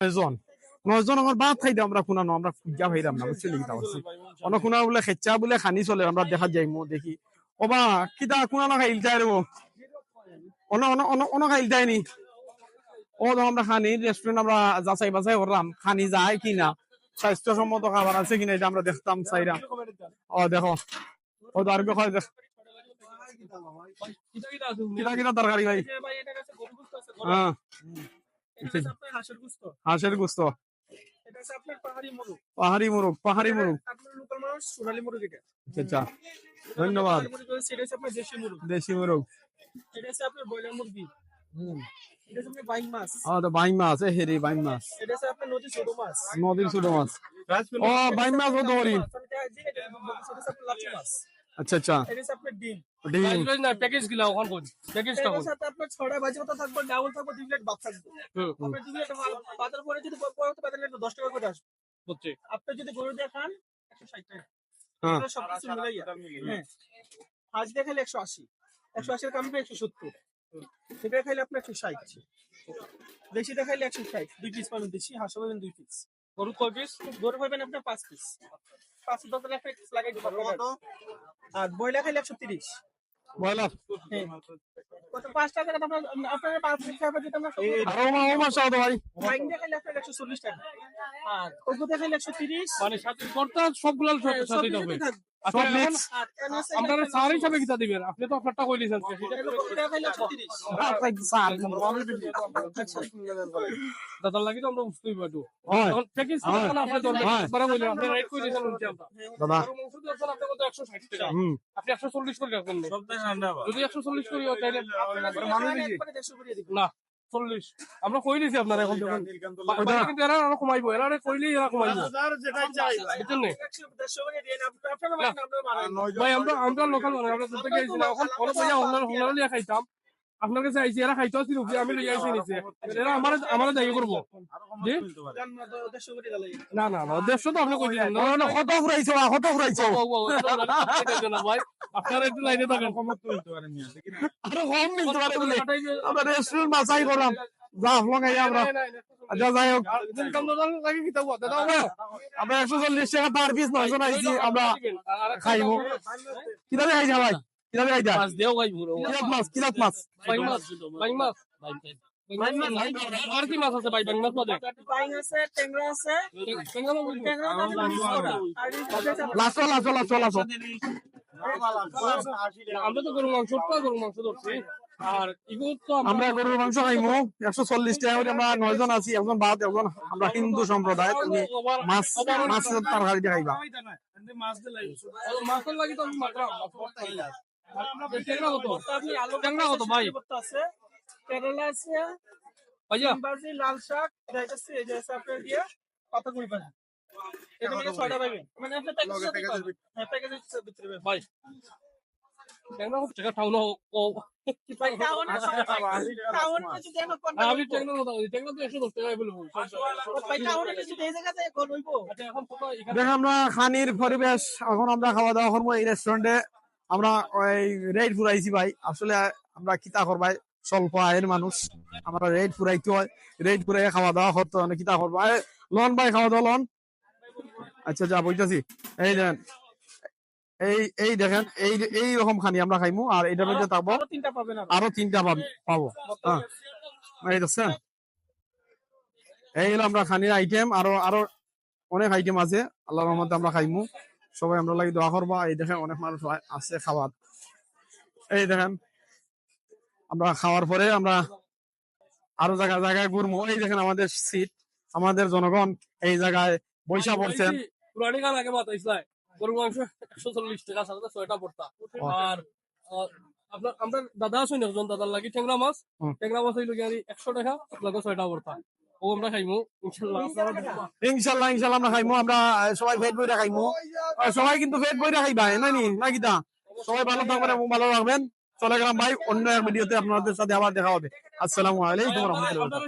নয়জন নয়জন আমার বাদ খাইতে আমরা খুনানো আমরা খুঁজা ভাইরাম না বুঝছি লিখতে পারছি অন্য খুনা বলে খেচ্চা বলে খানি চলে আমরা দেখা যাই মো দেখি ওবা কিতা খুনা না খাইল যায় রে অন অন অন অন খাইল যায়নি ও তো আমরা খানি রেস্টুরেন্ট আমরা যাচাই বাছাই করলাম খানি যায় কিনা স্বাস্থ্যসম্মত খাবার আছে কিনা এটা আমরা দেখতাম চাইরা ও দেখো ও তো আরবি খাই দেখ কিতা কিতা তরকারি ভাই হ্যাঁ হাঁসের গোস্ত পাহাড়ি মুরগ আচ্ছা ধন্যবাদ দেশি মুরগ বাইং মাছ হেরি বাইং মাছ নদীর ছোট মাছ ও বাইং মাছ হতো আচ্ছা আচ্ছা ডিম প্যাকেজ গিলা ওখান কোন প্যাকেজটা কোন আপনার 6টা বাজে কথা থাকবে ডাবল থাকবে 2 প্লেট ভাত থাকবে আপনি 2 প্লেট ভাতের পরে যদি পড়তে পারেন 10 টাকা করে আসবে হচ্ছে আপনি যদি গরু দিয়ে খান 160 টাকা হ্যাঁ সব কিছু মিলাইয়া হ্যাঁ আজ দেখালে 180 180 এর কমবে 170 এটা খাইলে আপনি 160 দেশি দেখাইলে 160 2 পিস পাবেন দেশি হাঁস পাবেন 2 পিস গরু কয় পিস গরু পাবেন আপনি 5 পিস 5 10 টাকা ফিক্স লাগাই দিতে পারবেন আর বয়লা খাইলে 130 বয়লার কত 5 টাকা আপনার 5 পিস খাবে যেটা আমরা ও মাশা আল্লাহ ভাই বাইং দেখাইলে আপনার 140 টাকা আর ওগো দেখাইলে 130 মানে সাথে করতে সবগুলো সাথে হবে সব মিক্স আপনারা সার হিসাবে কিতা দিবেন আপনি তো আপনারটা কইলেছেন দাদা লাগি তো আমরা বুঝতেই পারবো এখন প্যাকেজ কোন আপনি তো বড় কইলেন আপনি রাইট কইলেছেন দাদা মাংস দিয়েছেন আপনি কত 160 টাকা আপনি 140 করে রাখবেন যদি 140 করি তাহলে মানুষ না 40 আমরা কই দিছি আপনারা এখন যখন কিন্তু এরা আরো কমাইবো এরা কইলেই এরা কমাইবো যেটাই চাই বুঝছেন না 150 করে দিয়ে আপনারা ভাই আমরা লোকাল মানে আমরা তো থেকে আইছি না এখন কোন পয়সা হলার লিয়া খাইতাম আপনার কাছে আইছি এরা খাইতো ছিল আমি লই আইছি নিচে এরা আমারে দায়ী করব জি না না না 150 তো আপনি কই দিলেন না কত ফুরাইছো না ভাই আপনারা একটু লাইনে থাকেন আরো কম মিলতে পারে বলে আমরা রেস্টুরেন্ট বাছাই করলাম যা লঙ্গাই আমরা আচ্ছা যাই হোক ইনকাম লাগে কি তাও দাদা আমরা 140 টাকা পার পিস 9 আইছি আমরা খাইবো কিভাবে খাইছা ভাই কিভাবে খাইছা মাছ দেও ভাই পুরো কিলাত মাছ বাইং মাছ আর কি মাছ আছে ভাই বাইং মাছ বাদে বাইং আছে ট্যাংরা আছে লাস্ট আমরা তো গরু মাংস ধরছি আর এগুলো তো আমরা গরুর মাংস খাইমু 140 টাকা করে আমরা 9 জন আছি একজন বাদ একজন আমরা হিন্দু সম্প্রদায় তুমি মাছের তরকারি দিয়ে খাইবা মাছের লাগি তো আমি মাত্রা ট্যাংরা কত ভাই আছে কেরালা আছে ভাইয়া বাজি লাল শাক যাইতেছে এই যে আপনার দিয়ে পাতা করি পাবেন এটা মানে 6টা পাবেন মানে আপনি প্যাকেজ ভিতরে ভাই ট্যাংরা কত টাকা টাউন ও ভাই টাউন কিছু দেন কোন আমি ট্যাংরা তো 110 টাকা বলবো ভাই টাউনে কিছু এই জায়গাতে কোন হইবো আচ্ছা এখন কত দেখ আমরা খানির পরিবেশ এখন আমরা খাওয়া দাওয়া করবো এই রেস্টুরেন্টে আমরা ওই রেট ফুরাইছি ভাই আসলে আমরা কিতা করবাই স্বল্প আয়ের মানুষ আমরা রেট ফুরাইতে হয় রেট ফুরাই খাওয়া দাওয়া করতে হয় কিতা করবো লন ভাই খাওয়া দাওয়া লন আচ্ছা যা বলতেছি এই দেন এই দেখেন এই রকম খানি আমরা খাইমু আর এটার মধ্যে থাকবো আরো 3টা পাবো হ্যাঁ এই দেখছেন এই হলো আমরা খানির আইটেম আরো অনেক আইটেম আছে আল্লাহর রহমতে আমরা খাইমু সবাই আমরা লাগি দোয়া করবা এই দেখেন অনেক মানুষ আছে খাবার এই দেখেন আমরা খাওয়ার পরে আমরা আরো জায়গায় ঘুরবো এই দেখেন আমাদের সিট আমাদের জনগণ এই জায়গায় বৈশা পড়ছেন পুরানি গান আগে বাতাইছিলাম গরু মাংস 140 টাকা সাথে 6টা পড়তা আর আপনার আমরা দাদা আছেন একজন দাদার লাগি ট্যাংরা মাছ হইলো কি 100 টাকা আপনাকে 6টা পড়তা ও আমরা খাইমু ইনশাআল্লাহ আমরা খাইমু আমরা সবাই পেট বইরা খাইমু সবাই কিন্তু পেট বইরা খাইবা নাকি তা সবাই ভালো থাকবেন এবং ভালো রাখবেন চলে গেলাম ভাই অন্য এক ভিডিওতে আপনাদের সাথে আবার দেখা হবে আসসালামু আলাইকুম ওয়া রাহমাতুল্লাহ